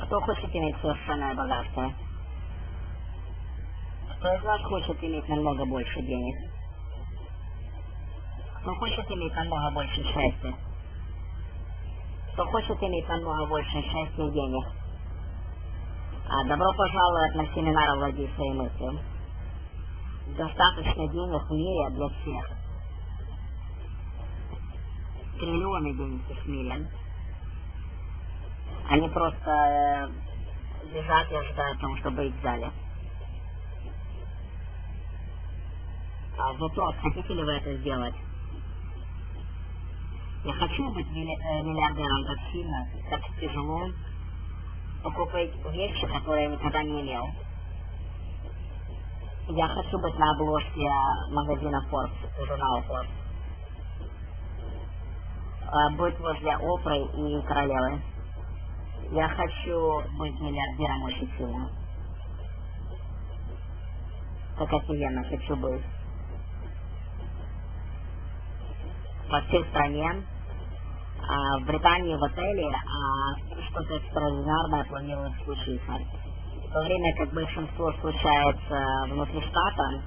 Кто хочет иметь совершенное богатство? Кто из вас хочет иметь намного больше денег? Кто хочет иметь намного больше счастья? Кто хочет иметь намного больше счастья и денег? Добро пожаловать на семинар «Владей своей мыслью». Достаточно денег в мире для всех. Триллионы денег в мире. Они просто лежат и ожидают того, чтобы их взяли. Вопрос, хотите ли вы это сделать? Я хочу быть миллиардером так сильно, так тяжело, покупать вещи, которые я никогда не имел. Я хочу быть на обложке магазина Forbes, журнала Forbes. Быть возле Опры и королевы. Я хочу быть миллиардером очень сильно. Так офигенно хочу быть. По всей стране, в Британии в отеле что-то экстраординарное планирует случиться. В то время как большинство случается внутри штата,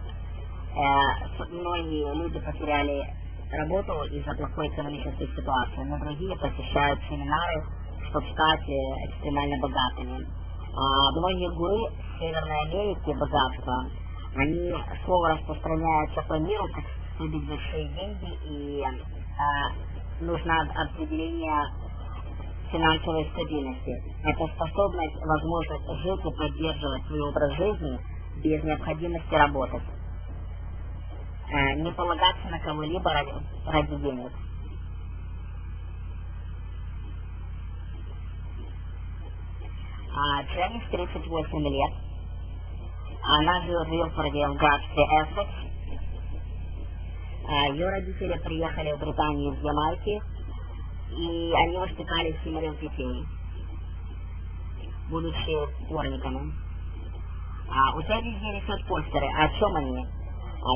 многие люди потеряли работу из-за плохой экономической ситуации, но другие посещают семинары, чтобы стать экстремально богатыми. Многие гуру Северной Америки богатства, они слово распространяются по миру, как выбить большие деньги, и нужно определение финансовой стабильности. Это способность, возможность жить и поддерживать свой образ жизни без необходимости работать. Не полагаться на кого-либо ради денег. Дженни в 38 лет. Она живет в Вилфорде в графстве Эссекс. Ее родители приехали в Британию из Ямайки, и они воспитали 7 детей, будучи дворниками. У тебя везде висят постеры. О чем они?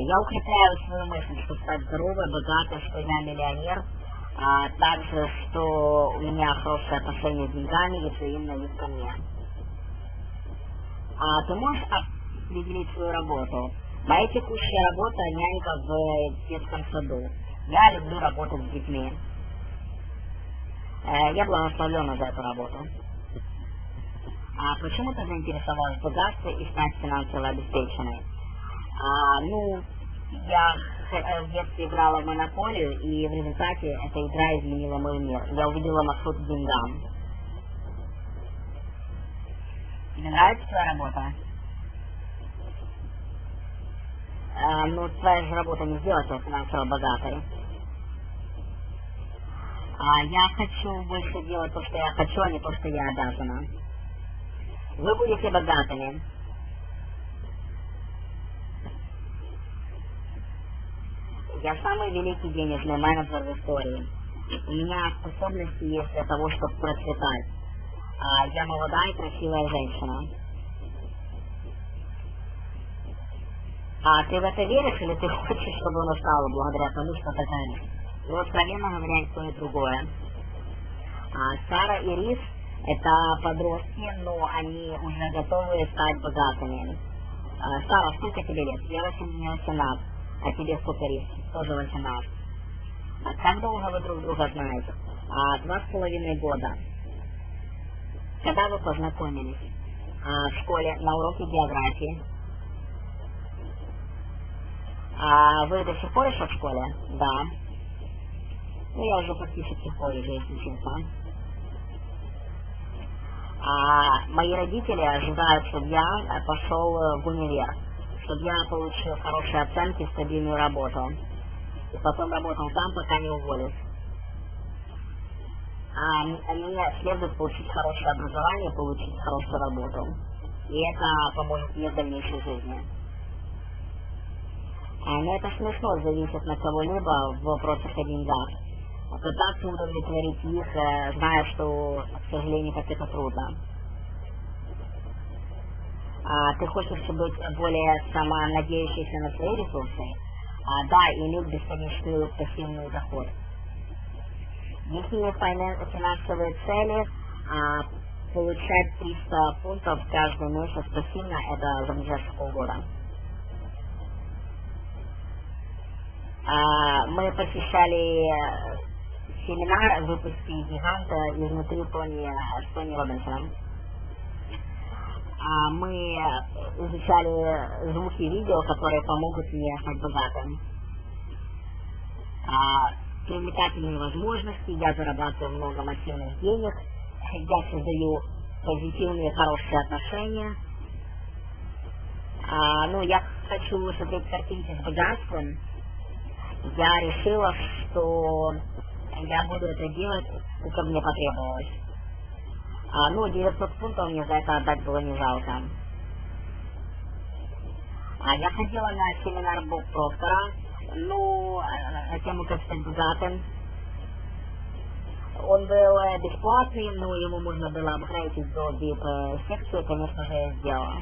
Я укрепляю свою мысль, что стать здоровой, богатой, что я миллионер, также, что у меня хорошие отношения с деньгами и взаимность ко мне. Ты можешь определить свою работу? Моя текущая работа — нянька в детском саду. Я люблю работать с детьми. Я благословлена за эту работу. Почему ты заинтересовалась в богатстве и стать финансово обеспеченной? Я в детстве играла в монополию, и в результате эта игра изменила мой мир. Я увидела маршрут к деньгам. Тебе нравится твоя работа? Твоя же работа не сделает тебя финансово богатой. Я хочу больше делать то, что я хочу, а не то, что я обязана. Вы будете богатыми. Я самый великий денежный менеджер в истории. У меня способности есть для того, чтобы процветать. Я молодая и красивая женщина. Ты в это веришь, или ты хочешь, чтобы оно стало благодаря тому, что ты говоришь? Ну, откровенно говоря, и то, и другое. Сара и Рис — это подростки, но они уже готовы стать богатыми. Сара, сколько тебе лет? Я 18. А тебе сколько, Рис? Тоже 18. Как долго вы друг друга знаете? 2,5 года. Когда вы познакомились? В школе, на уроке географии. Вы до сих пор еще в школе? Да. Я уже практически психолог, если честно. Мои родители ожидают, чтобы я пошел в универ, чтобы я получил хорошие оценки, стабильную работу. И потом работал там, пока не уволюсь. Мне следует получить хорошее образование, получить хорошую работу. И это поможет мне в дальнейшей жизни. Но это смешно зависит на кого-либо в вопросах о деньгах. Пытаться удовлетворить их, зная, что, к сожалению, как это трудно. Ты хочешь быть более самонадеющейся на свои ресурсы? Да, и иметь бесконечный пассивный доход. Если есть финансовые цели, получать 300 фунтов каждый месяц пассивно, это за ближайшие полгода. Мы посещали семинар выпуски гиганта изнутри Тони Робинсона. Мы изучали звуки и видео, которые помогут мне стать богатым. Привлекательные возможности, я зарабатываю много массивных денег, я создаю позитивные, хорошие отношения. Я хочу смотреть картинки с богатством. Я решила, что я буду это делать, сколько мне потребовалось. 900 фунтов мне за это отдать было не жалко. Я ходила на семинар Боб Профтера, на тему как стать богатым. Он был бесплатный, но ему можно было обходить до VIP-секцию, конечно же, я сделала.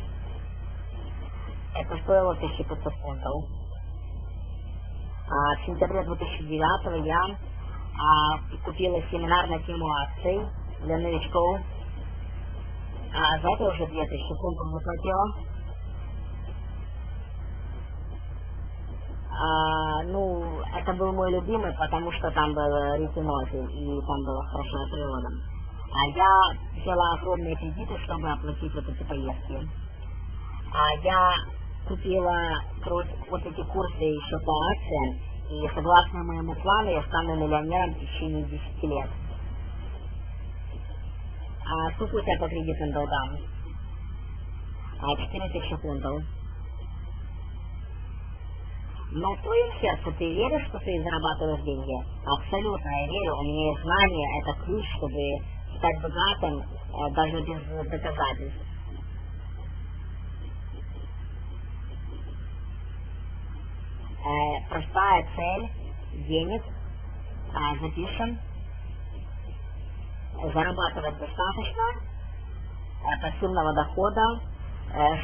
Это стоило 1500 фунтов. В сентябре 2009 я купила семинар на тему акций для новичков. За это уже 2000 фунтов заплатила. Это был мой любимый, потому что там был ретинозель, и там была хорошая природа. Я взяла огромные кредиты, чтобы оплатить вот эти поездки. Я купила вот эти курсы еще по акциям, и согласно моему плану я стану миллионером в течение 10 лет. Сколько у тебя по кредитным долгам? 4000 фунтов. Но в твоем сердце ты веришь, что ты зарабатываешь деньги? Абсолютно, я верю. У меня есть знания, это ключ, чтобы стать богатым, даже без доказательств. Простая цель денег. Запишем. Зарабатывать достаточно пассивного дохода,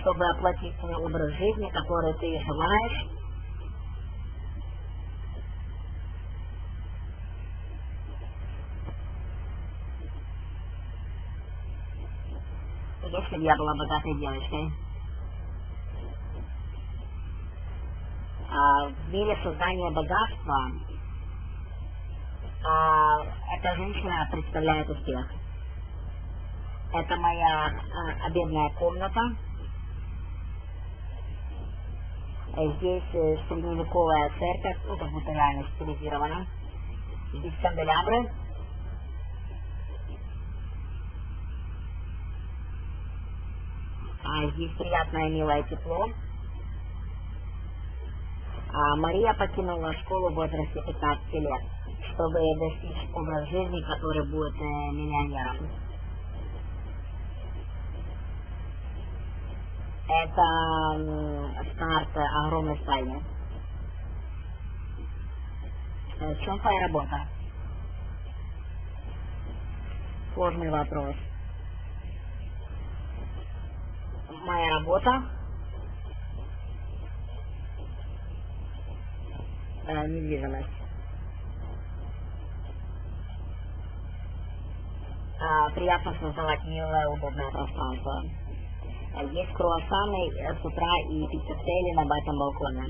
чтобы оплатить свой образ жизни, который ты желаешь. Если бы я была богатой девочкой. В мире создания богатства эта женщина представляет успех. Это моя обеденная комната. Здесь средневековая церковь, как будто реально стилизирована. Здесь канделябры. Здесь приятное, милое тепло. Мария покинула школу в возрасте 15 лет, чтобы достичь образ жизни, который будет миллионером. Это старт огромной спальни. В чем твоя работа? Сложный вопрос. Моя работа недвижимость. Приятно создавать милое, удобное пространство. Есть круассаны с утра и пиццели на этом балконе.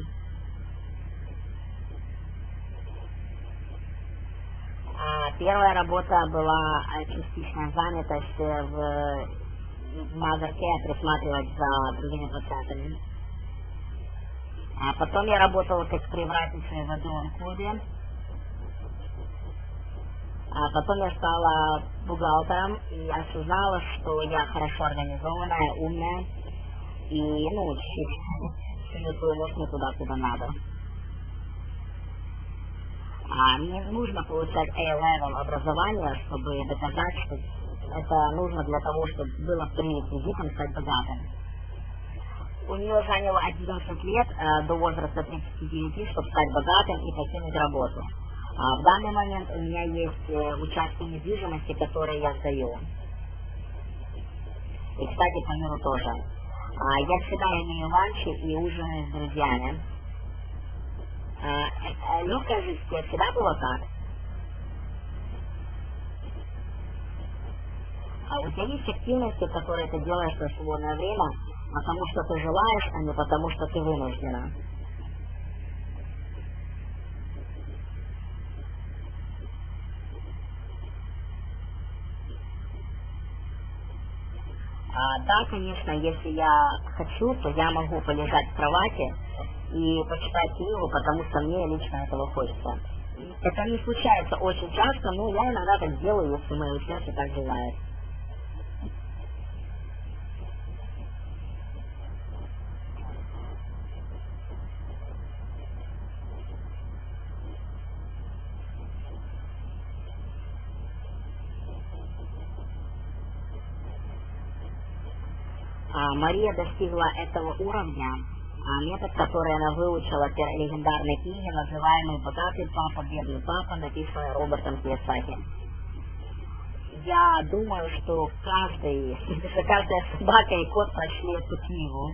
Первая работа была частичная занятость в магазине, присматривать за другими пациентами. Потом я работала как привратницей в одном клубе. Потом я стала бухгалтером и осознала, что я хорошо организованная, умная и, чуть-чуть сунуть свой нос не туда, куда надо. Мне нужно получать A-level образование, чтобы доказать, что это нужно для того, чтобы было пререквизитом стать богатым. У нее заняло 11 лет до возраста 39, чтобы стать богатым и покинуть работу. В данный момент у меня есть участки недвижимости, которые я сдаю. И, кстати, по миру тоже. Я всегда имею ланчи и ужины с друзьями. Легкая жизнь всегда было так? У тебя есть активности, которые ты делаешь в свободное время, потому что ты желаешь, а не потому что ты вынуждена. Да, конечно, если я хочу, то я могу полежать в кровати и почитать книгу, потому что мне лично этого хочется. Это не случается очень часто, но я иногда так делаю, если мое сердце так желает. Мария достигла этого уровня, метод, который она выучила в легендарной книге, называемый «Богатый папа, бедный папа», написанный Робертом Кийосаки. Я думаю, что каждая собака и кот прочли эту книгу.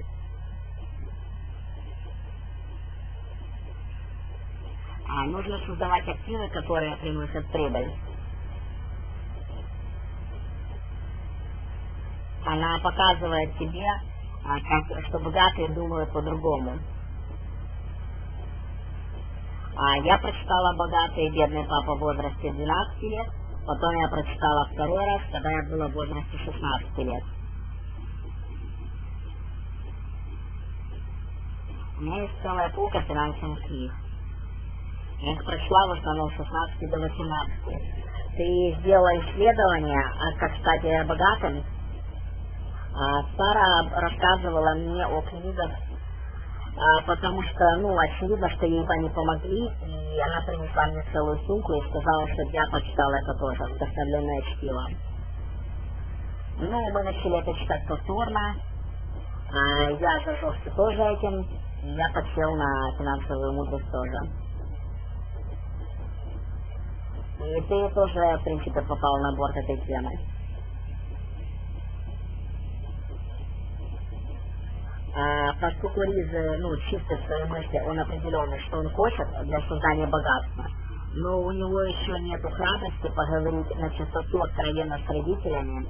Нужно создавать активы, которые приносят прибыль. Она показывает тебе, что богатые думают по-другому. Я прочитала «Богатый и бедный папа» в возрасте 12 лет, потом я прочитала второй раз, когда я была в возрасте 16 лет. У меня есть целая полка финансовых книг. Я их прочла в основном с 16 до 18. Ты сделала исследование, как стать богатым. Сара рассказывала мне о книгах, потому что, очевидно, что ей они помогли, и она принесла мне целую сумку и сказала, чтобы я почитала это тоже, вдохновленное чтиво. Мы начали это читать повторно, я зажегся тоже этим, и я подсел на финансовую мудрость тоже. И ты тоже, в принципе, попал на борт этой темы. Поскольку Риз, чистит свои мысли, он определенный, что он хочет для создания богатства, но у него еще нету храбрости поговорить на чистоту откровенно с родителями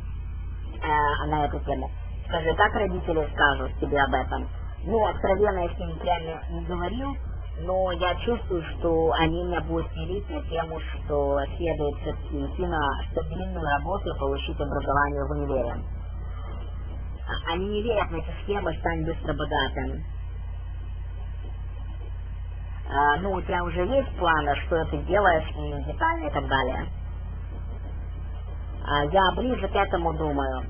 на эту тему. Скажи, как родители скажут тебе об этом? Откровенно я с ними прямо не говорил, но я чувствую, что они меня будут мирить на тему, что следует все-таки идти на стабильную работу и получить образование в универе. Они не верят в эти схемы «стань быстро богатым». У тебя уже есть планы, что ты делаешь, и детально и так далее. Я ближе к этому думаю.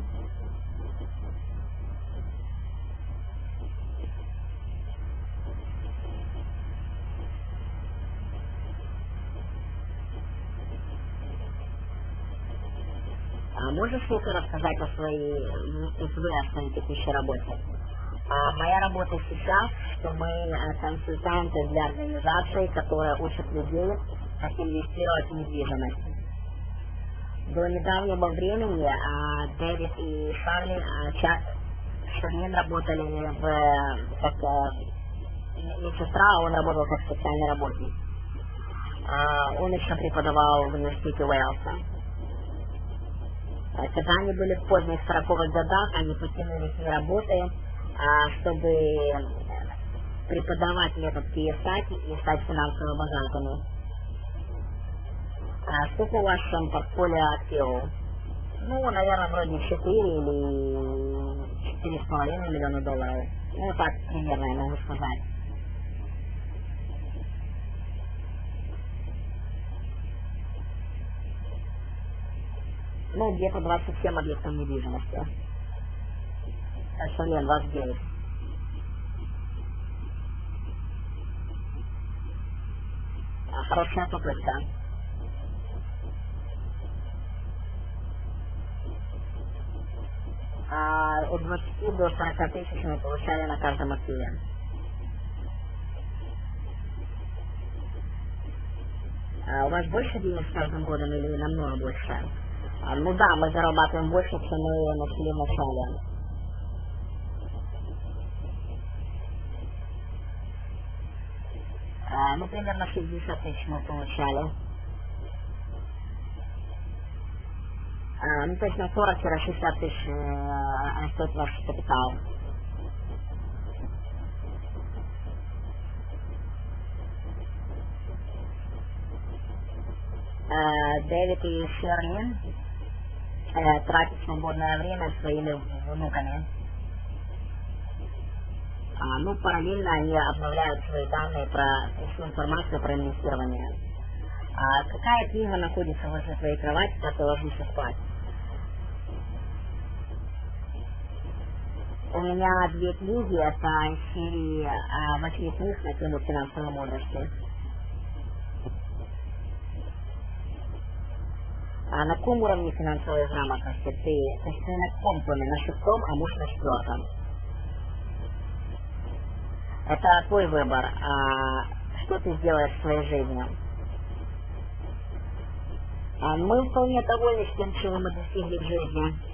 Можешь ли ты рассказать о своей текущей работе? Моя работа сейчас, что мы консультанты для организаций, которые учат людей, как инвестировать в недвижимость. До недавнего времени Дэвид и Шарлин работали как медсестра, а он работал как социальный работник. Он еще преподавал в университете Уэлса. Когда они были в поздних 40-х годах, они покинули свои работы, чтобы преподавать метод Кийосаки и стать финансово богатыми. Сколько у вас в портфолио активов? Наверное, вроде 4 или 4,5 миллиона долларов. Так примерно я могу сказать. Где-то 27 объектов недвижимости. Нет, 29. Хорошая попытка. От 20 до 40 тысяч мы получали на каждом активе. У вас больше денег с каждым годом или намного больше? Да, мы зарабатываем больше, чем мы начали в начале. Примерно 60 тысяч мы получали. Ну, то есть на 40-60 тысяч стоит ваш капитал. Дэвид и Шерлин тратят свободное время с своими внуками. Ну, параллельно они обновляют свои данные всю информацию про инвестирование. Какая книга находится возле твоей кровати, когда ты ложишься спать? У меня 2 книги, это из серии 8 книг на тему финансовой мудрости. А на каком уровне финансовой грамотности ты? То есть ты на каком томе? На 6-м, а муж на 4-м. Это твой выбор. Что ты сделаешь в своей жизни? Мы вполне довольны с тем, чего мы достигли в жизни.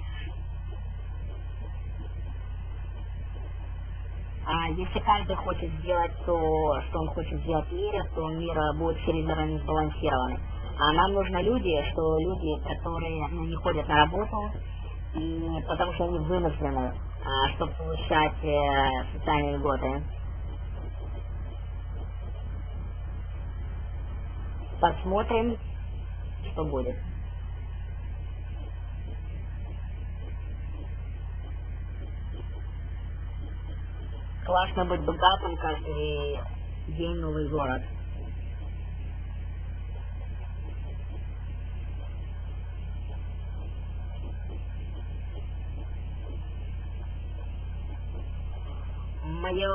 Если каждый хочет сделать то, что он хочет сделать в мире, то мир будет чрезмерно сбалансированный. А нам нужны люди, которые не ходят на работу, и потому что они вынуждены, чтобы получать социальные льготы. Посмотрим, что будет. Классно быть богатым, каждый день новый город. Мое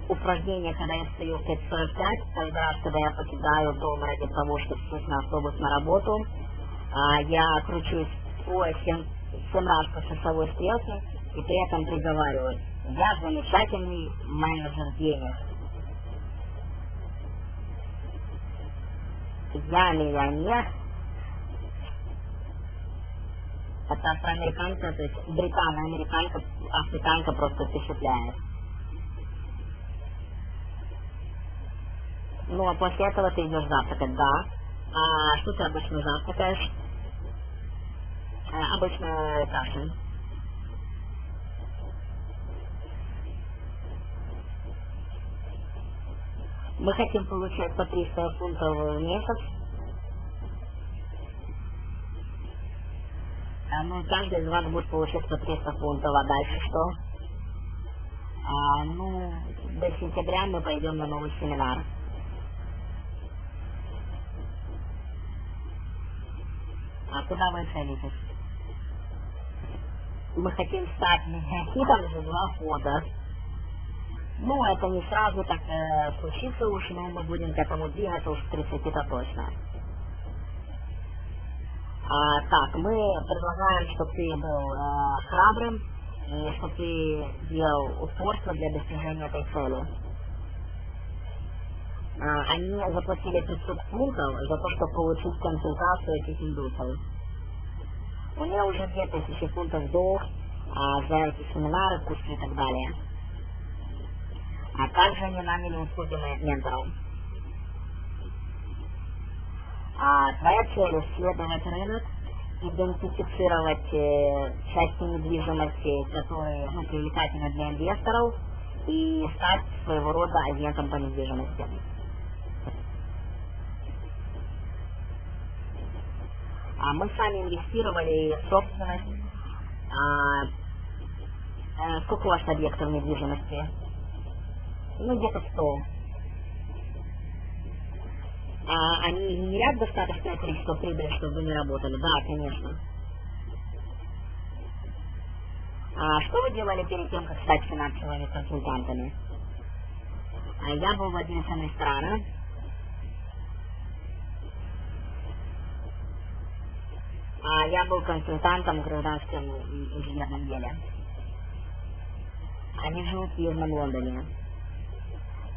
упражнение, когда я встаю в 5:45, каждый раз, когда я покидаю дом ради того, чтобы сесть на автобус на работу, я кручусь в поясе 7 раз по часовой стрелке и при этом приговариваю: я замечательный менеджер денег. Я миллионер. Это афроамериканка, то есть британо-американка, африканка просто впечатляет. Ну, а после этого ты идешь завтракать, да. А что ты обычно завтракаешь? Обычно кашу. Мы хотим получать по 300 фунтов в месяц. Ну, каждый из вас будет получать по 300 фунтов, а дальше что? Ну, до сентября мы пойдем на новый семинар. А куда вы целитесь? Мы хотим стать миллионером за 2 года. Ну, это не сразу так случится уж, но мы будем к этому двигаться уж к 30-то точно. Так, мы предлагаем, чтобы ты был храбрым, и чтобы ты делал упорство для достижения этой цели. Они заплатили 500 фунтов за то, чтобы получить консультацию этих индусов. У меня уже 2000 фунтов долг за эти семинары, курсы и так далее. А также они наняли услуги менторов. Твоя цель — исследовать рынок, идентифицировать части недвижимости, которые привлекательны для инвесторов, и стать своего рода агентом по недвижимости. Мы сами инвестировали в собственность. Сколько у вас объектов недвижимости? Ну, где-то 100. Они генерят достаточное количество прибыли, чтобы вы не работали? Да, конечно. Что вы делали перед тем, как стать финансовыми консультантами? Я был владельцем ресторана. Я был консультантом в гражданском инженерном деле. Они живут в Южном Лондоне.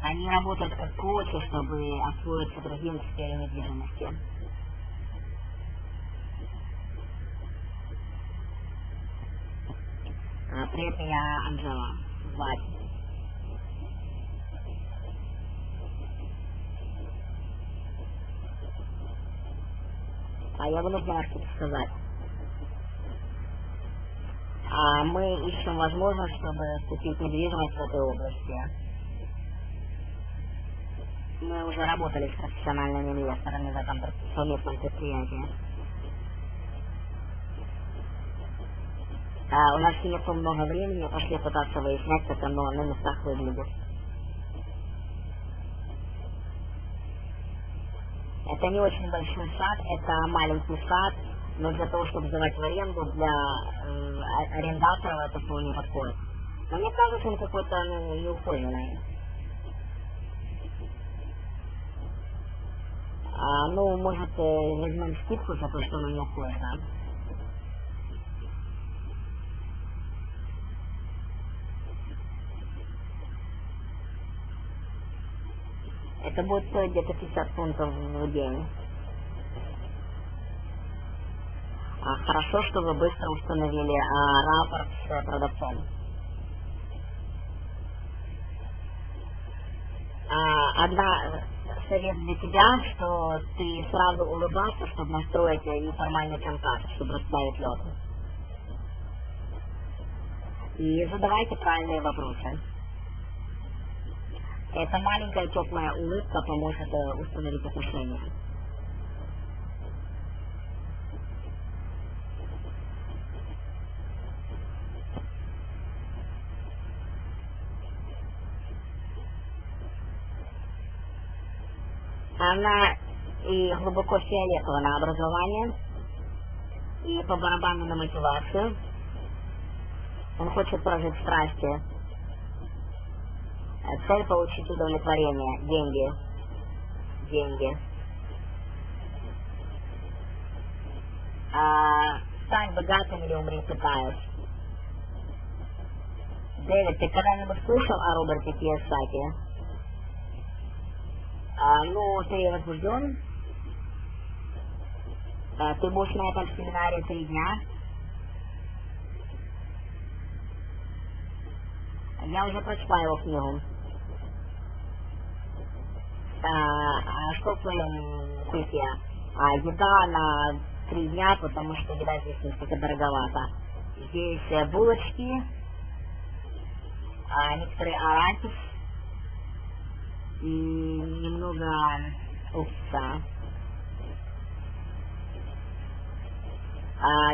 Они работают как коучи, чтобы освоиться другим в сфере недвижимости. Привет, меня Анжела звать. Я вынуждена что-то сказать. мы ищем возможность, чтобы купить недвижимость в этой области. Мы уже работали с профессиональными инвесторами в этом совместном предприятии. У нас нет много времени, пошли пытаться выяснять, как оно на местах выглядит. Это не очень большой сад, это маленький сад, но для того, чтобы сдавать в аренду, для арендаторов это вполне подходит. Но мне кажется, он какой-то неухоженный. Может, возьмем скидку за то, что оно неухожено. Это будет стоить где-то 50 фунтов в день. Хорошо, что вы быстро установили рапорт с продавцом. Совет для тебя, что ты сразу улыбался, чтобы настроить неформальный контакт, чтобы расставить лед. И задавайте правильные вопросы. Эта маленькая теплая улыбка поможет установить отношения. Она и глубоко фиолетовая на образование, и по барабану на мотивацию. Он хочет прожить страсти. Цель — получить удовлетворение, деньги. Стань богатым или умри пытаясь. Дэвид, ты когда-нибудь слышал о Роберте Кийосаки? Ты возбужден? Ты будешь на этом семинаре 3 дня? Я уже прочла его книгу. Что в твоем списке? Еда на 3 дня, потому что еда здесь несколько дороговато. Здесь булочки, некоторые арахис и немного уксуса.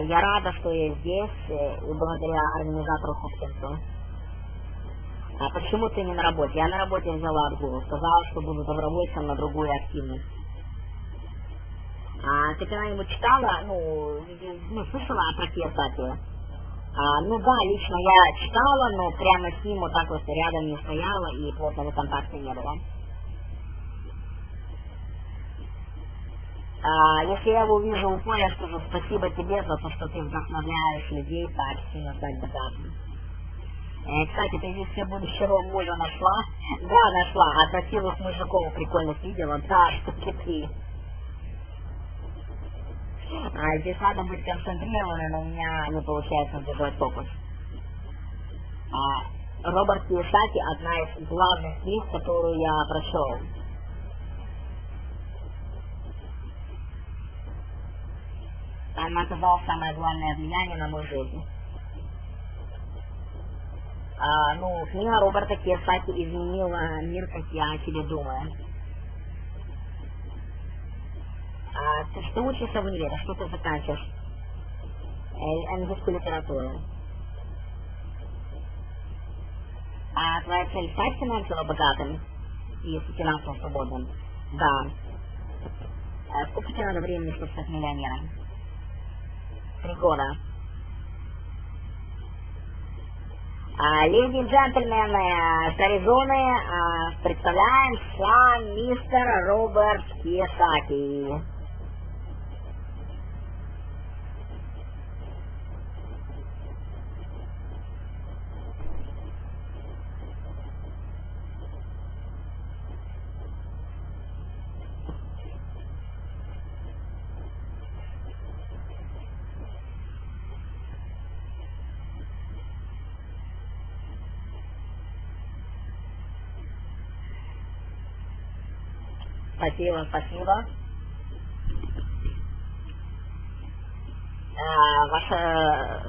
Я рада, что я здесь, и благодаря организатору Хопкинсу. Почему ты не на работе? Я на работе взяла отгул. Сказала, что буду добровольцем на другую активность. Ты когда-нибудь читала, слышала про Кийосаки? Да, лично я читала, но прямо с ним вот так вот рядом не стояла и плотного контакта не было. Если я его увижу в поле, я скажу спасибо тебе за то, что ты вдохновляешь людей так сильно стать богатым. Кстати, ты здесь все будущего мужа нашла? Да, нашла. А красивых мужиков прикольных видела? Да, штуки 3. Здесь надо быть концентрированным, но у меня не получается держать фокус. Роберт Кийосаки — одна из главных книг, которую я прочел. Она оказала самое главное влияние на мою жизнь. Книга Роберта Кийосаки изменила мир, как я о тебе думаю. Ты учишься в универе, что ты заканчиваешь? Английскую литературу. Твоя цель — стать финансово богатым и финансово свободным? Да. Сколько тебе надо времени, чтобы стать миллионером? 3 года. Леди и джентльмены, с Аризоны представляем сам мистер Роберт Кийосаки. Спасибо.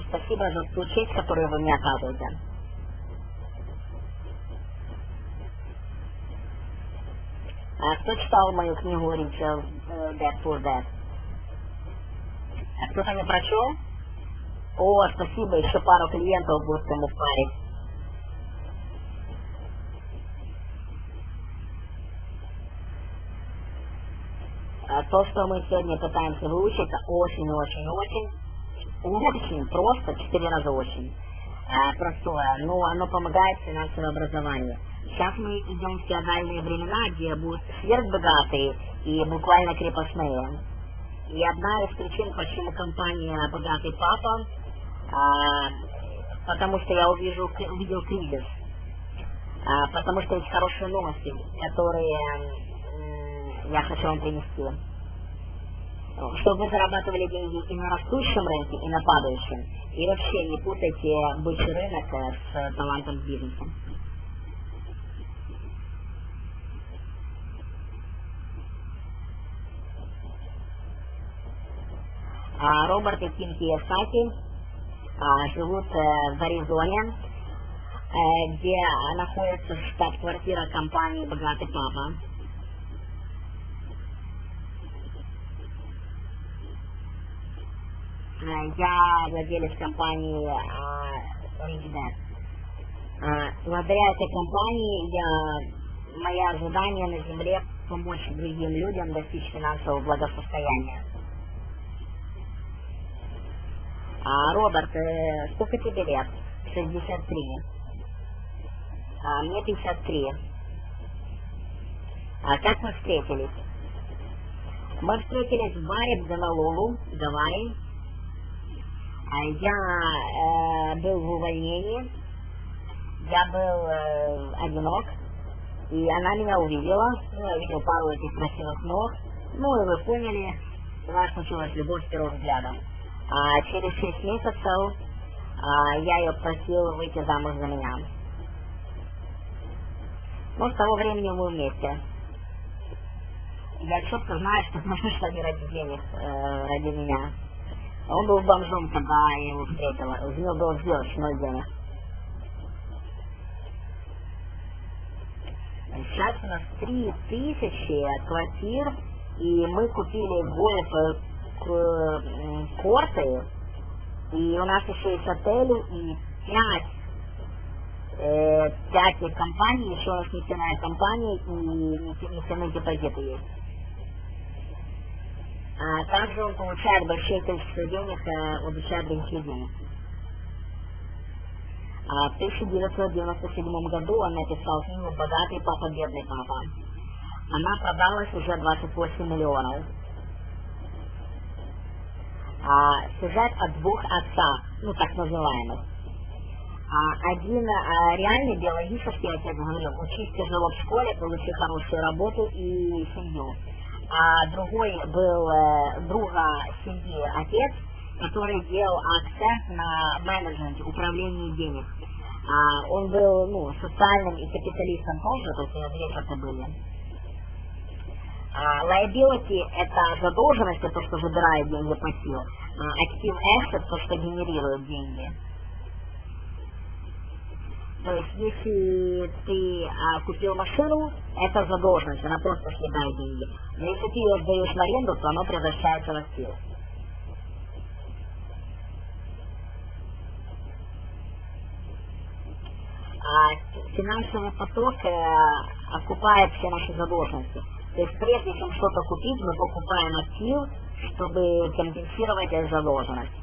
Спасибо за ту честь, которую вы мне оказываете. Кто читал мою книгу «Rich Dad Poor Dad»? Кто-то не прочел? О, спасибо, еще пару клиентов будет ему впарить. То, что мы сегодня пытаемся выучить, очень просто, 4 раза очень простое, но оно помогает финансовому образованию. Сейчас мы идем в феодальные времена, где будут сверхбогатые и буквально крепостные. И одна из причин, почему компания «Богатый папа», потому что я увидел кризис, потому что есть хорошие новости, которые я хочу вам принести. Чтобы вы зарабатывали деньги и на растущем рынке, и на падающем. И вообще не путайте бычий рынок с талантом в бизнесе. Роберт и Кийосаки живут в Аризоне, где находится штаб-квартира компании «Богатый папа». Я владелец компании Rich Dad. Благодаря этой компании мое ожидание на земле помочь другим людям достичь финансового благосостояния. Роберт, сколько тебе лет? 63. Мне 53. Как мы встретились? Мы встретились в баре в Гонолулу, Гавайи. Я был в увольнении, я был одинок, и она меня увидела, я видел пару этих красивых ног, и вы поняли, у нас случилась любовь с первого взгляда. Через 6 месяцев я ее просил выйти замуж за меня. С того времени мы вместе. Я четко знаю, что нужно не ради денег, ради меня. Он был бомжом, когда я его встретила. У него было сделать 0 денег. Сейчас у нас 3000 квартир, и мы купили гольф-корты, и у нас еще есть отели, и 5 компаний, еще у нас нефтяная компания, и нефтяные депозиты есть. Также он получает большое количество денег, обучая других людей. В 1997 году он написал книгу «Богатый папа, бедный папа». Она продалась уже 28 миллионов. Сюжет о 2 отцах, так называемых. Один реальный биологический отец говорил: учись тяжело в школе, получи хорошую работу и семью. А другой был друга семьи отец, который делал акцент на менеджменте, управлении денег. Он был социальным и капиталистом тоже, то есть две это были. Liability — это задолженность, это то, что забирает деньги пассив. Active asset — то, что генерирует деньги. То есть, если ты купил машину, это задолженность, она просто съедает деньги. Но если ты ее сдаешь в аренду, то оно превращается в актив. Финансовый поток окупает все наши задолженности. То есть, прежде чем что-то купить, мы покупаем актив, чтобы компенсировать эту задолженность.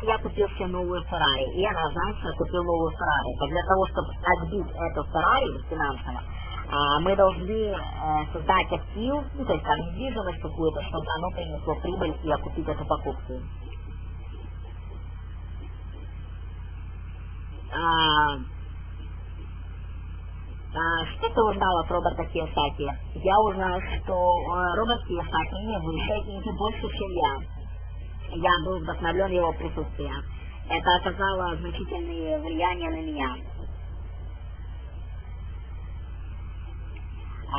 Я купил себе новую Феррари, и она знает, что я купил новую Феррари. Так для того, чтобы отбить эту Феррари финансово, мы должны создать актив, то есть недвижимость какую-то, чтобы оно принесло прибыль и окупить эту покупку. Что ты узнала от Роберта Кийосаки? Я узнала, что Роберт Кийосаки не выше и не больше, чем я. Я был вдохновлен его присутствием. Это оказало значительное влияние на меня.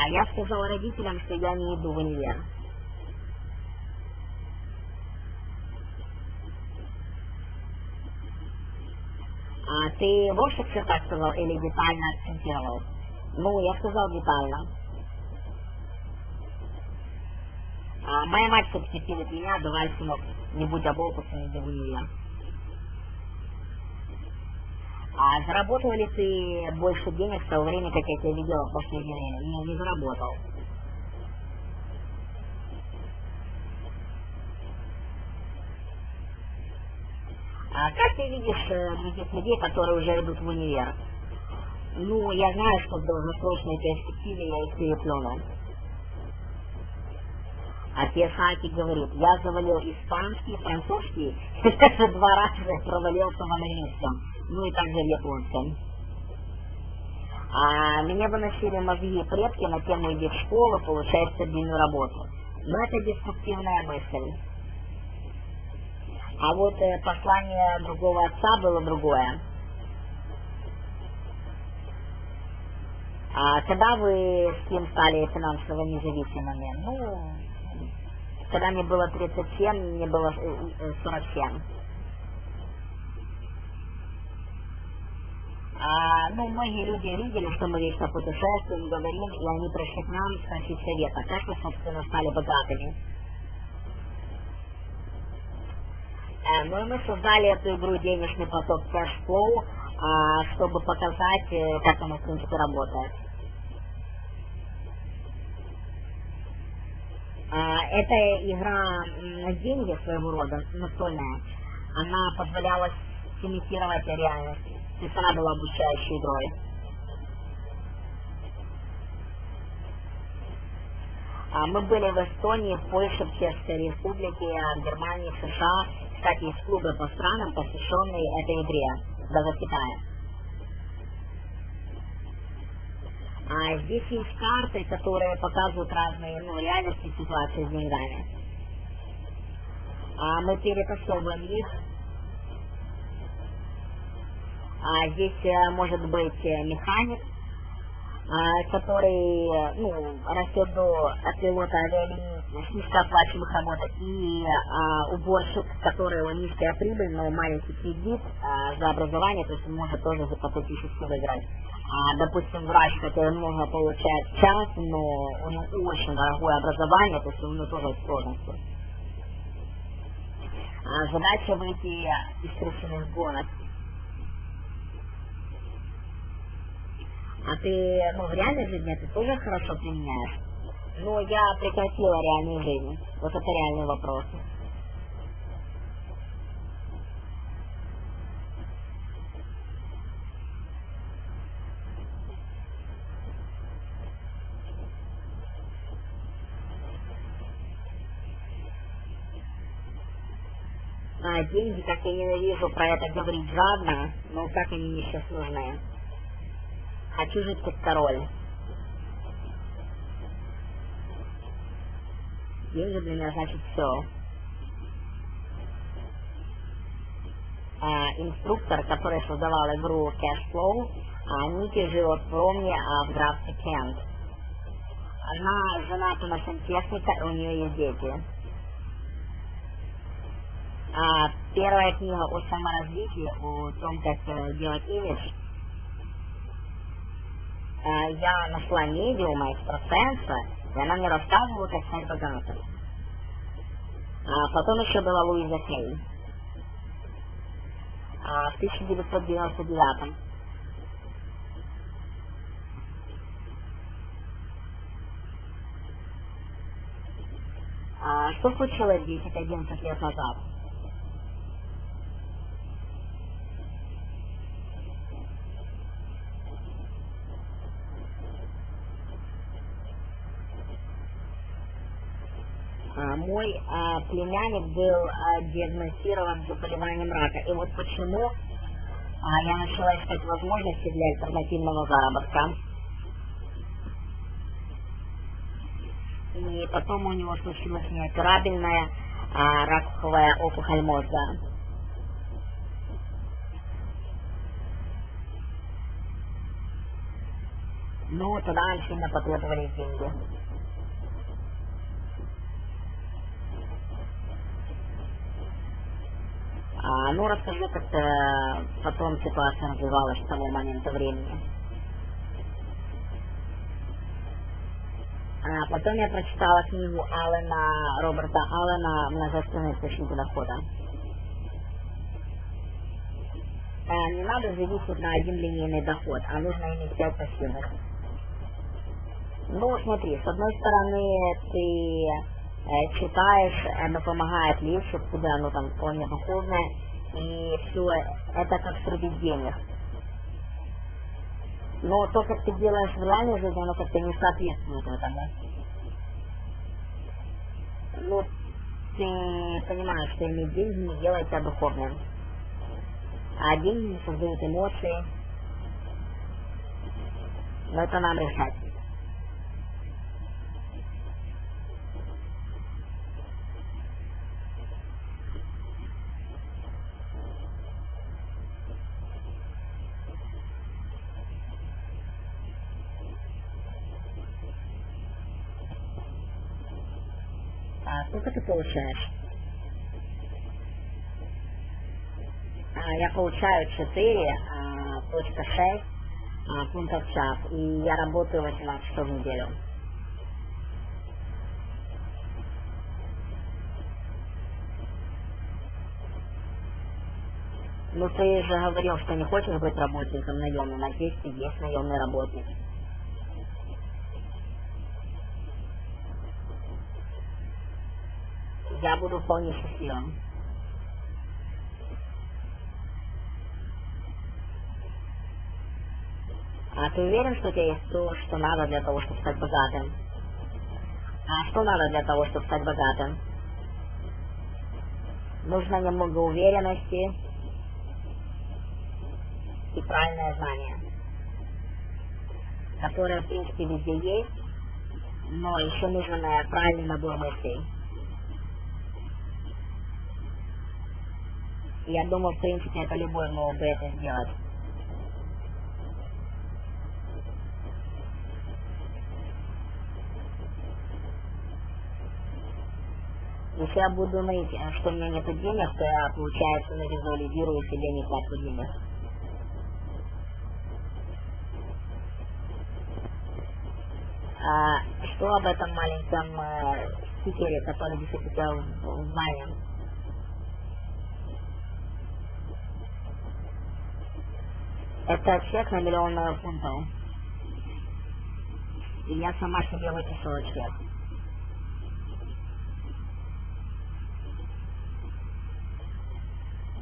Я сказала родителям, что я не иду в универ. Ты в общих чертах сказал или детально акцентировал? Ну, я сказал детально. Моя мать все-таки пилит меня, давай, сынок, не будь оболтусом, иди в универ. Заработал ли ты больше денег с того времени, как я тебя видела в последнее время? Не заработал. Как ты видишь других людей, которые уже идут в универ? Ну, я знаю, что в долгосрочной перспективе я их переплюну. Кийосаки говорит, я завалил испанский, французский, и даже 2 раза провалился в английском, ну и также в японском. Мне выносили мозги предки на тему «иди в школу, получай стабильную работу». Но это деструктивная мысль. А вот послание другого отца было другое. Когда вы с кем стали финансово независимыми? Ну, когда мне было 37, мне было 47. Ну, многие люди видели, что мы вечно путешествуем, говорим, и они пришли к нам спросить совета, как вы, собственно, стали богатыми. Ну и мы создали эту игру «Денежный поток cash flow», чтобы показать, как оно в принципе работает. Эта игра на деньги своего рода, настольная, она позволяла имитировать реальность. То есть она была обучающей игрой. Мы были в Эстонии, в Польше, в Чешской Республике, в Германии, в США. Кстати, есть клубы по странам, посвященные этой игре, даже в Китае. Здесь есть карты, которые показывают разные реальности ситуации с деньгами. Мы перетасовываем их. Здесь может быть механик, который растет до пилота авиалиний с низкооплачиваемых работ, и уборщик, который низкая прибыль, но маленький кредит за образование, то есть он может тоже гипотетически выиграть. Допустим, врач, который много получает в час, но у него очень дорогое образование, то есть у него тоже сложности. Задача выйти из трясины гонок. Ты, в реальной жизни ты тоже хорошо применяешь? Я прекратила реальную жизнь. Вот это реальный вопрос. Деньги, как я ненавижу про это говорить жадно, но как они мне сейчас нужны. Хочу жить как король. Деньги для меня значит все. Инструктор, который создавал игру Cash Flow, Ники живет в Ромне, в графстве Кент. Она жената на сантехника, и у нее есть дети. Первая книга о саморазвитии, о том, как делать имидж. Я нашла медиума, экстрасенса, и она мне рассказывала, как стать богатым. Потом еще была Луиза Хей. В 1999. Что случилось 10-11 лет назад? Мой племянник был диагностирован заболеванием рака. И вот почему я начала искать возможности для альтернативного заработка. И потом у него случилась неоперабельная раковая опухоль мозга. Тогда сильно потребовались деньги. Ну, расскажу, как потом ситуация развивалась с того момента времени. Потом я прочитала книгу Роберта Аллена «Множественные источники дохода». Не надо зависеть на один линейный доход, а нужно иметь 5 пассивных. Ну, смотри, с одной стороны, ты читаешь, это помогает легче, в тебе оно там вполне духовное, и все это как срубить денег. Но то, как ты делаешь в реальной жизни, оно как-то не соответствует этому. Ну, ты понимаешь, что иметь деньги не делает тебя духовным. А деньги создают эмоции. Но это нам решать. Сколько ты получаешь? Я получаю 4,6 фунтов в час, и я работаю 18 часов в неделю. Ну ты же говорил, что не хочешь быть работником наемным, а здесь ты есть наемный работник. Я буду вполне счастливым. А ты уверен, что у тебя есть то, что надо для того, чтобы стать богатым? А что надо для того, чтобы стать богатым? Нужно немного уверенности и правильное знание, которое, в принципе, везде есть, но еще нужен правильный набор мыслей. Я думаю, в принципе, это любой мог бы это сделать. Если я буду ныть, что у меня нет денег, то я, получается, визуализирую себе нехватку денег. Что об этом маленьком стикере, который действительно в знании? Это чек на 1 000 000 фунтов. И я сама себе выписала чек.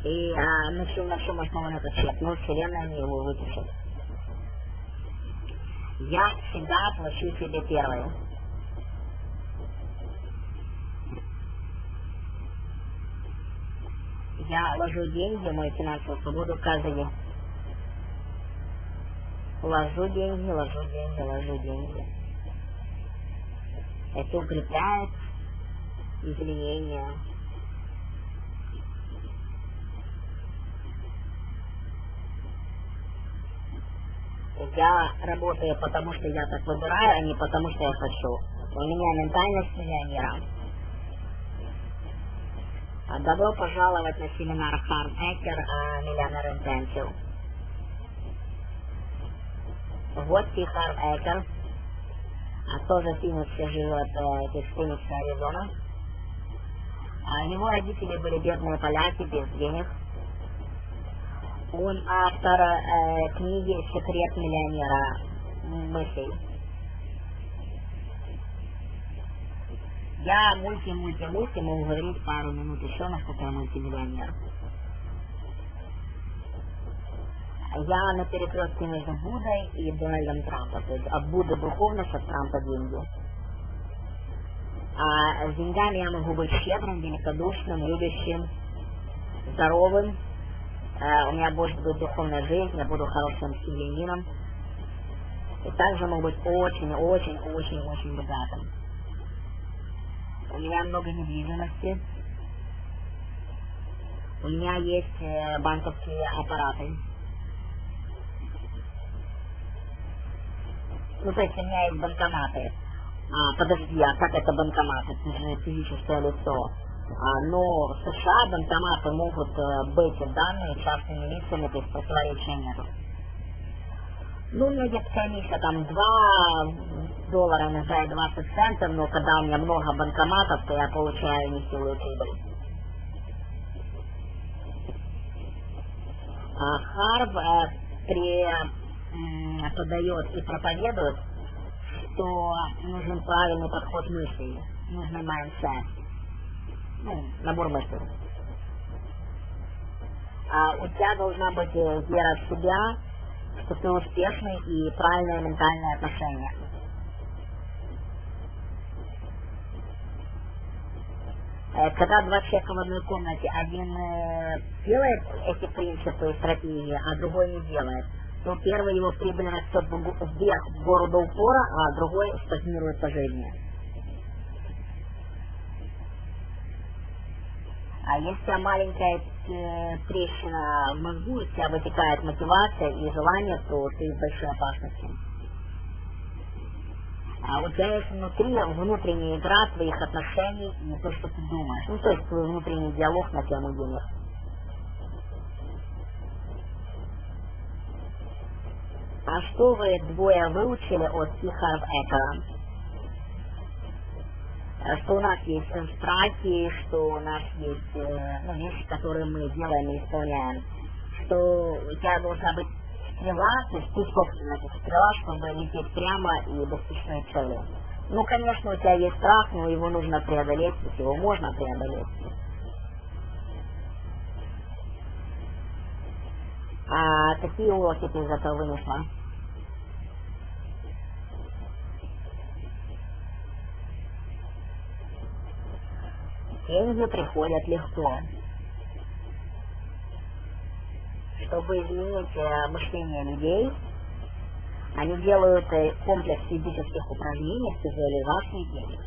И на чем основан этот чек? Ну, вселенная мне его выпишет. Я всегда плачу себе первое. Я ложу деньги в мою финансовую свободу каждый день. Ложу деньги, ложу деньги, ложу деньги. Это укрепляет изменения. Я работаю потому, что я так выбираю, а не потому, что я хочу. У меня ментальность миллионера. Добро пожаловать на семинар Hard Hacker Millionaire Intensive. Вот Hard Hacker. Тоже в Фениксе живет, из Феникса, Аризона. Его родители были бедные поляки, без денег. Он автор книги «Секрет миллионера мыслей». Я мульти, могу говорить пару минут еще, насколько я мультимиллионер. Я на перекрестке между Буддой и Дональдом Трампом. То есть от Будды духовность, от Трампа деньги. А с деньгами я могу быть щедрым, великодушным, любящим, здоровым. У меня будет духовная жизнь, я буду хорошим семьянином. И также могу быть очень богатым. У меня много недвижимости. У меня есть банковские аппараты. Ну, то есть у меня есть банкоматы. Подожди, а как это банкоматы? Это же физическое лицо. Но в США банкоматы могут быть данные частными лицами, то есть противоречия нету. Ну, у меня где-то комиссия там $2 иногда и 20 центов, но когда у меня много банкоматов, то я получаю нехилую прибыль. Харв преподает и проповедует, что нужен правильный подход мыслей, нужный mindset, набор мыслей. У тебя должна быть вера в себя, что ты успешный и правильное ментальное отношение. Когда два человека в одной комнате, один делает эти принципы и стратегии, а другой не делает, то первый его прибыль растет вверх, в гору до упора, а другой стагнирует по жизни. А если у тебя маленькая трещина в мозгу, у тебя вытекает мотивация и желание, то ты в большой опасности. А у тебя есть внутренняя игра твоих отношений и то, что ты думаешь. Ну, то есть твой внутренний диалог на тему денег. А что вы двое выучили от Харв Экера? Что у нас есть страхи, что у нас есть вещи, которые мы делаем и исполняем. Что у тебя должна быть стрела, то есть ты собственно стрела, чтобы лететь прямо и достичь своей цели. Ну, конечно, у тебя есть страх, но его нужно преодолеть, то есть его можно преодолеть. А какие уроки ты из этого вынесла? Деньги приходят легко. Чтобы изменить мышление людей, они делают комплекс физических упражнений с визуализацией денег.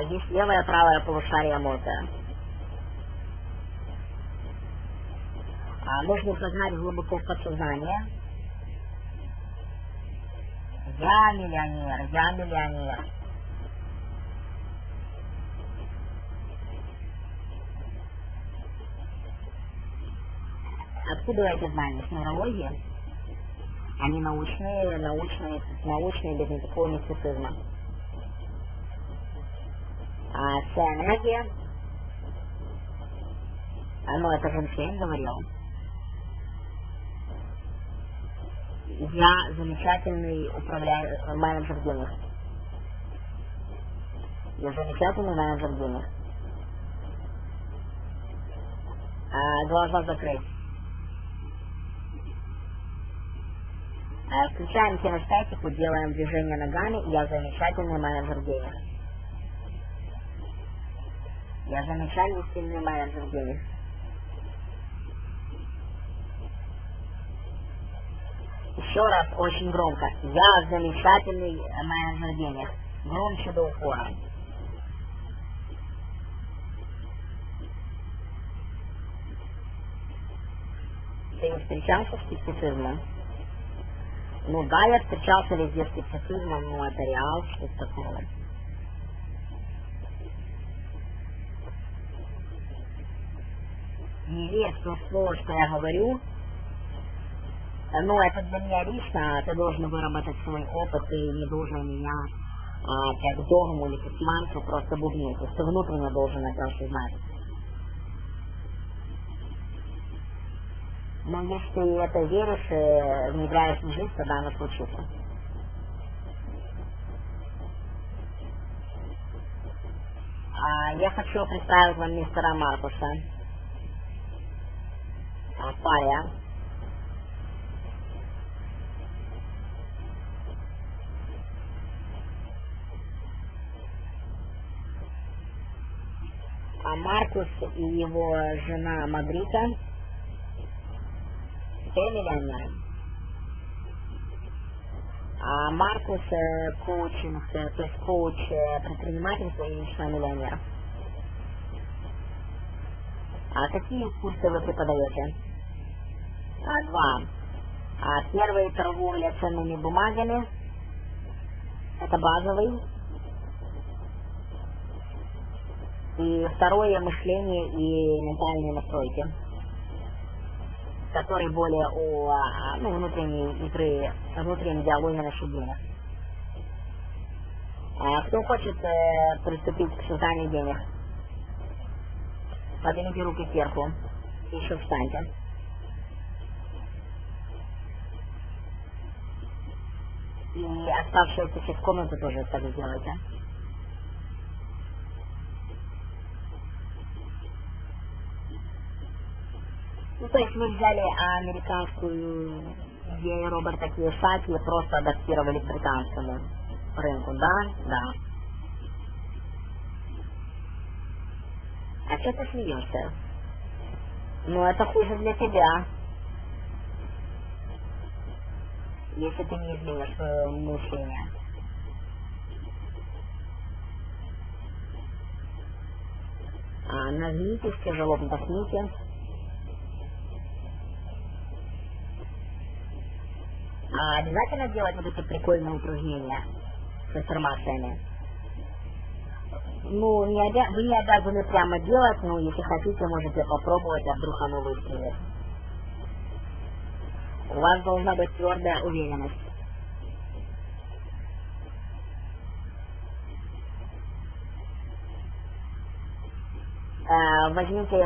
Есть левое и правое полушарие мозга. Нужно познать глубоко в подсознание. Я миллионер, я миллионер. Откуда эти знания? С нейрологии? Они научные, без никакого мистицизма. Цена, это же Фильм говорил. Я замечательный менеджер денег. Я замечательный менеджер денег. Глаза закрыть. Включаем кинестетику, делаем движение ногами. Я замечательный менеджер денег. Я замечательный сильный менеджер денег. Еще раз, очень громко. Я замечательный менеджер денег. Громче до упора. Ты не встречался с скептицизмом? Ну да, я встречался везде с скептицизмом, но это реал, что-то такое. Не верь в то слово, что я говорю. Но это для меня лично, ты должен выработать свой опыт, ты не должен меня как догму или как мантру просто бубнить. То есть ты внутренне должен это осознать. Но если ты это веришь и внедряешь в жизнь, тогда оно случится. Я хочу представить вам мистера Маркуса. Паря. Маркус и его жена Мадрита все миллионеры. Маркус коучинг, то есть коуч предпринимательства и личного миллионера. Какие курсы вы преподаете? 2. Первый — торговля ценными бумагами. Это базовый. И второе — мышление и ментальные настройки, которые более о внутренней игры, внутреннем диалоге на шаблонах. Кто хочет приступить к созданию денег? Поднимите руки кверху. Еще встаньте. И оставшуюся часть комнаты тоже так сделайте. Ну, то есть вы взяли американскую идею Роберта Кийосаки и просто адаптировали к британскому рынку, да? Да. А что ты смеешься? Ну, это хуже для тебя, если ты не изменишь свое мышление. Нажмите, тяжело вдохните. Обязательно делать вот эти прикольные упражнения с информациями. Ну, вы не обязаны прямо делать, но если хотите, можете попробовать, а вдруг оно выстрелит. У вас должна быть твердая уверенность. Возьмите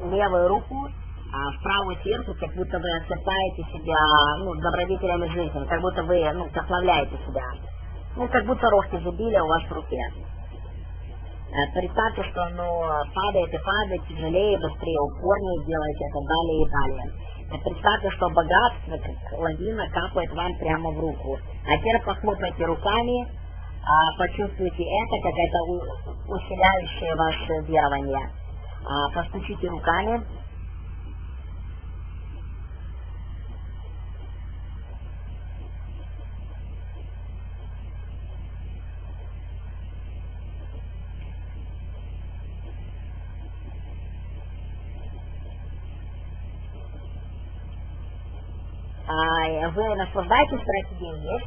левую руку в правую сверху, как будто вы осыпаете себя добродетелями жизни, как будто вы вдохновляете себя. Как будто рог изобилия у вас в руке. Представьте, что оно падает и падает, тяжелее, быстрее, упорнее делаете это далее и далее. Представьте, что богатство, как лавина, капает вам прямо в руку. А теперь похлопайте руками, почувствуйте это, как это усиляющее ваше верование. Постучите руками. Вы наслаждаетесь тратить деньги,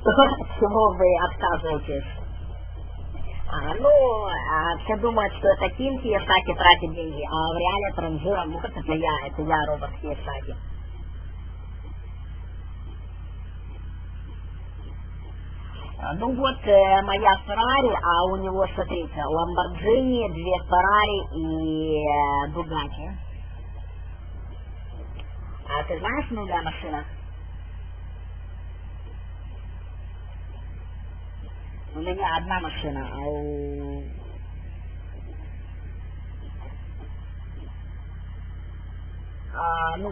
чего вы отказываетесь? Все думают, что это Ким Кийосаки тратит деньги, а в реале транжира, это я, Роберт Кийосаки. Моя Феррари, а у него, смотрите, Ламборджини, 2 Феррари и Бугатти. Ты знаешь много о машинах? У меня одна машина,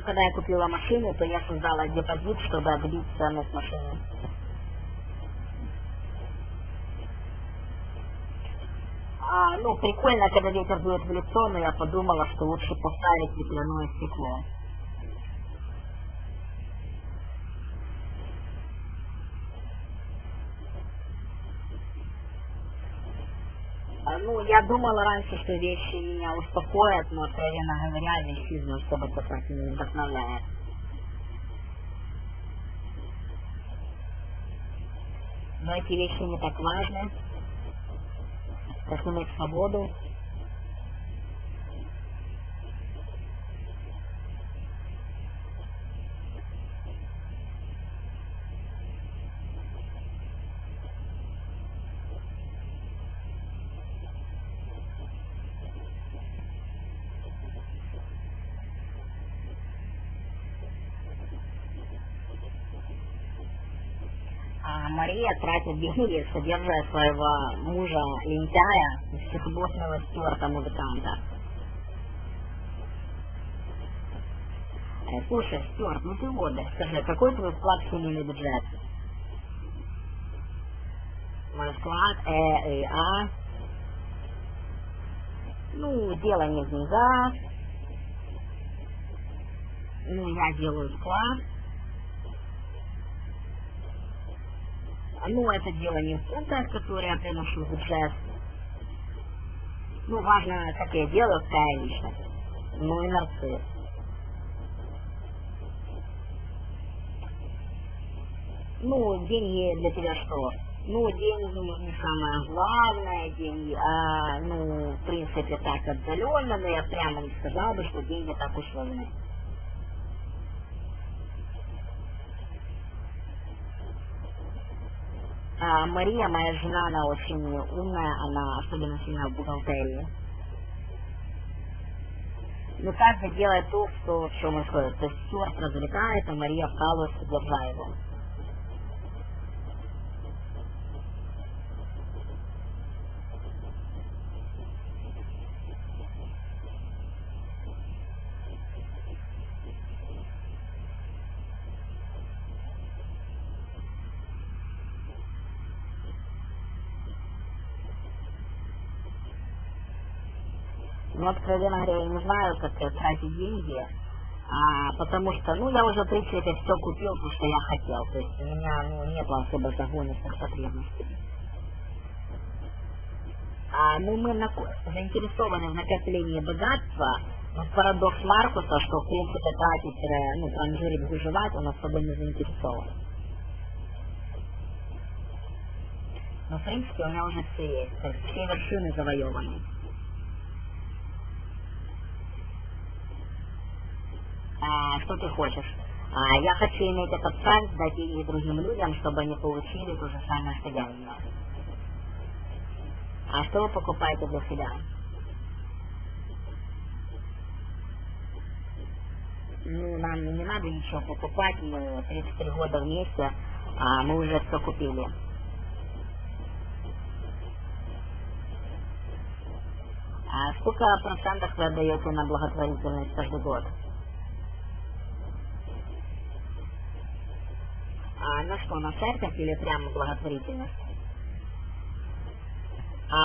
когда я купила машину, то я создала депозит, чтобы отбить ценность машины. Прикольно, когда ветер дует в лицо, но я подумала, что лучше поставить ветряное стекло. Я думала раньше, что вещи меня успокоят, но, откровенно говоря, вещизм особо так не вдохновляет. Но эти вещи не так важны, как иметь свободу. Мария тратит деньги, содержа своего мужа лентяя, психоблочного Стюарта музыканта. Слушай, Стюарт, ты отдых, скажи, какой твой вклад в семейный бюджет? Мой вклад дело не в деньгах. Я делаю вклад. Это дело не в пунктах, которые я приношу в бюджет. Важно, как я делаю, какая личность. И нарцисс. Деньги для тебя что? Ну, деньги не самое главное, деньги, ну, в принципе, так отдаленно, но я прямо не сказала бы, что деньги так уж важны. Мария, моя жена, она очень умная, она особенно сильна в бухгалтерии. Но каждый делает то, в чем он ходит. То есть Стюарт развлекает, а Мария вкалывает, содержа его. Ну, откровенно говоря, я не знаю, как тратить деньги, потому что, ну, я уже, в принципе, все купил, то, что я хотел. То есть у меня, ну, нет особо загонистых потребностей. Ну, мы заинтересованы в накоплении богатства, но парадокс Маркуса, что, в принципе, тратить, ну, транжирить, выживать, он особо не заинтересован. Но, в принципе, у меня уже все есть, то есть все вершины завоеваны. Что ты хочешь? Я хочу иметь этот шанс дать деньги другим людям, чтобы они получили то же самое, что я имел. А что вы покупаете для себя? Ну, нам не надо ничего покупать, мы 33 года вместе, мы уже все купили. Сколько процентов вы отдаете на благотворительность каждый год? На что, на церковь или прямо благотворительность?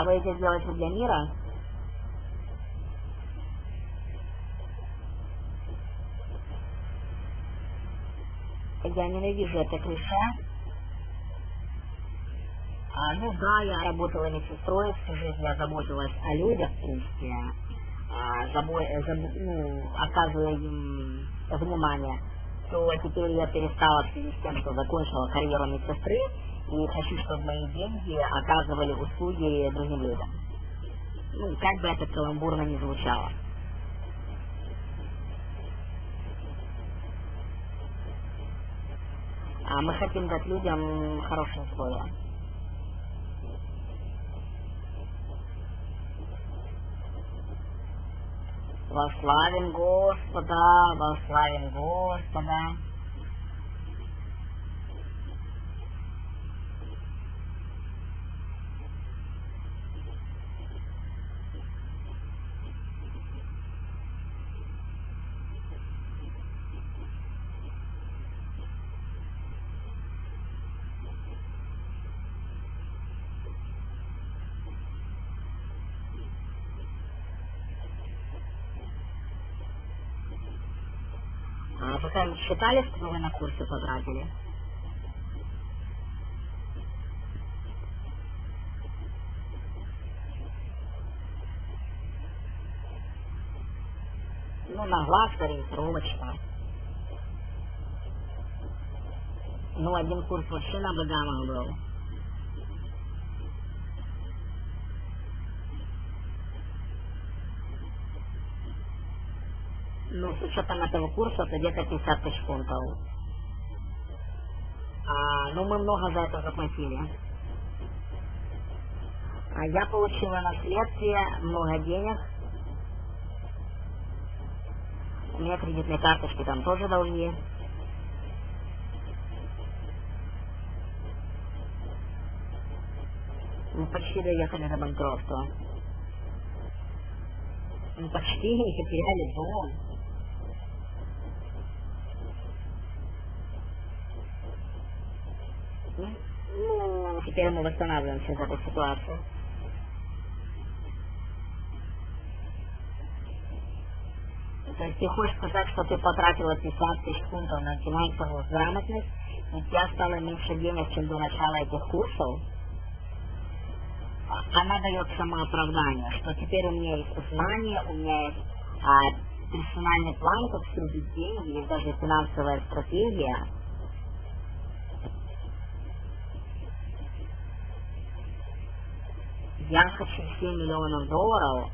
Вы это делаете для мира? Я ненавижу это клише. Ну да, я работала медсестрой, всю жизнь я заботилась о людях, в принципе, оказывая им внимание. То теперь я перестала в связи с тем, что закончила карьеру медсестры, и хочу, чтобы мои деньги оказывали услуги другим людям. Ну, как бы это каламбурно не звучало. Мы хотим дать людям хорошие условия. Вославим Господа, вославим Господа. Вы когда-нибудь считали, что вы на курсе потратили? Ну, на глаз ориентировочно. Ну, один курс вообще на богамах был. Ну, с учетом этого курса, это где-то 50 тысяч фунтов. Ну, мы много за это заплатили. Я получила наследствие, много денег. У меня кредитные карточки там тоже долги. Мы почти доехали до банкротства. Мы почти не потеряли дом. Ну, теперь мы восстанавливаемся из этой ситуации. То есть ты хочешь сказать, что ты потратила 50 тысяч фунтов на финансовую грамотность, и у тебя стало меньше денег, чем до начала этих курсов? Она дает самооправдание, что теперь у меня есть знания, у меня есть персональный план, как срубить деньги, есть даже финансовая стратегия. Я хочу 7 миллионов долларов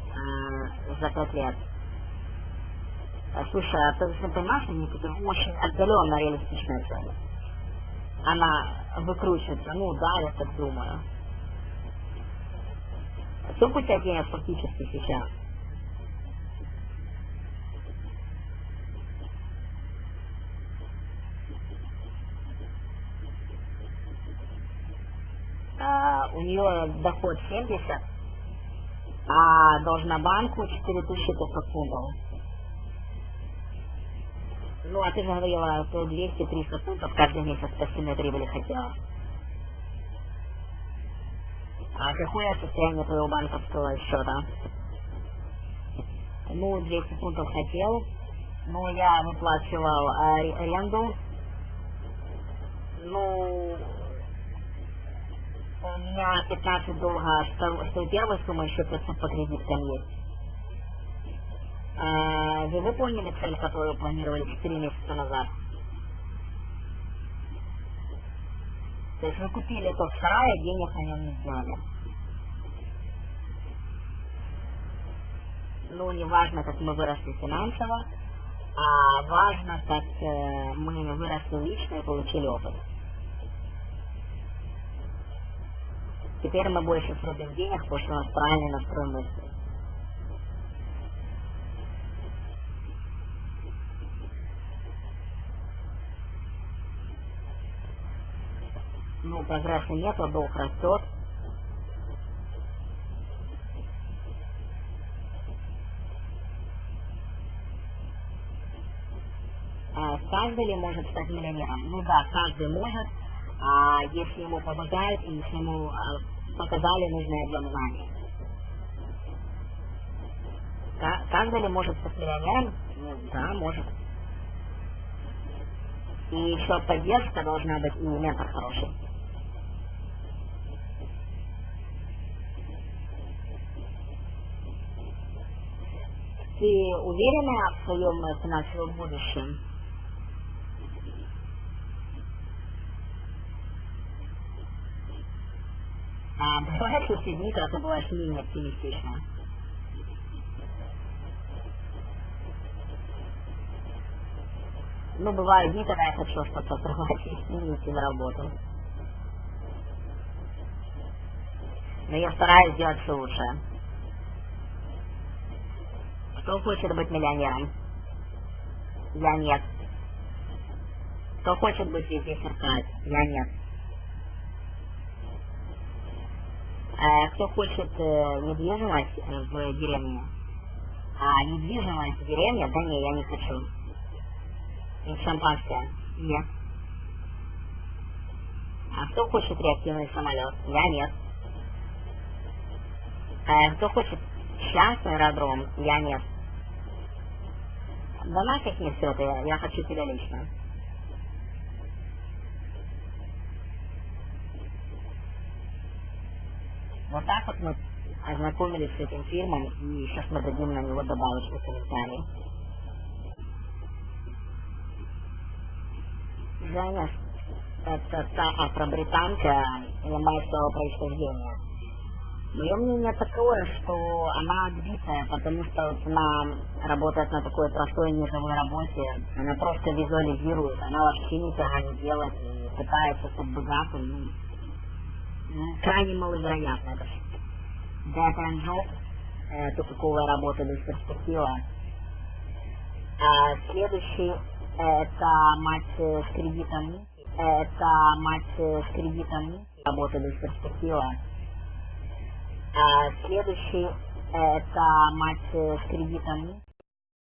за 5 лет. Слушай, а ты понимаешь, что это очень отдаленно реалистичная цель. Она выкручивается, ну да, я так думаю. Сколько у тебя денег фактически сейчас? У нее доход 70, а должна банку 4500 фунтов. Ну, а ты же говорила, что 200-300 фунтов каждый месяц пассивной прибыли хотела. А какое состояние твоего банковского счета? Ну, 200 фунтов хотел. Ну, я выплачивал аренду. Ну, у меня 15 долга с той первой суммы, еще 500 по кредиткам есть. Вы выполнили цель, которую планировали 4 месяца назад? То есть вы купили тот сарай, а денег на нем не сделали. Ну, не важно, как мы выросли финансово, а важно, как мы выросли лично и получили опыт. Теперь мы больше срубим денег, потому что у нас правильный настрой мысли. Ну, прогресса нет, а долг растет. Каждый ли может стать миллионером? Ну да, каждый может, если ему помогают и если ему показали нужный объем знаний. Каждый ли может стать миллионером? Ну, да, может. И еще поддержка должна быть, и ментор хороший. Ты уверена в своем финансовом будущем? Бывают ли те дни, когда ты бываешь менее оптимистична? Ну, бывают дни, когда я хочу что-то оторвать и идти на работу. Но я стараюсь делать все лучше. Кто хочет быть миллионером? Я нет. Кто хочет быть везде сердцать? Я нет. Кто хочет недвижимость в деревне? Недвижимость в деревне? Да не, я не хочу. И шампанское? Нет. А кто хочет реактивный самолет? Я нет. Кто хочет частный аэродром? Я нет. Да нафиг не все это, я хочу тебя лично. Вот так вот мы ознакомились с этим фильмом, и сейчас мы дадим на него добавочный комментарий. Женя, это та афро-британка ямайского происхождения. Мое мнение таковое, что она отбитая, потому что вот она работает на такой простой низовой работе, она просто визуализирует, она вообще нифига не делает и пытается стать богатым. Крайне маловероятно это. Dead-end job, тупиковая работа без перспективы. Следующий это мать с кредитом. Работа без перспективы. Следующий это мать с кредитом.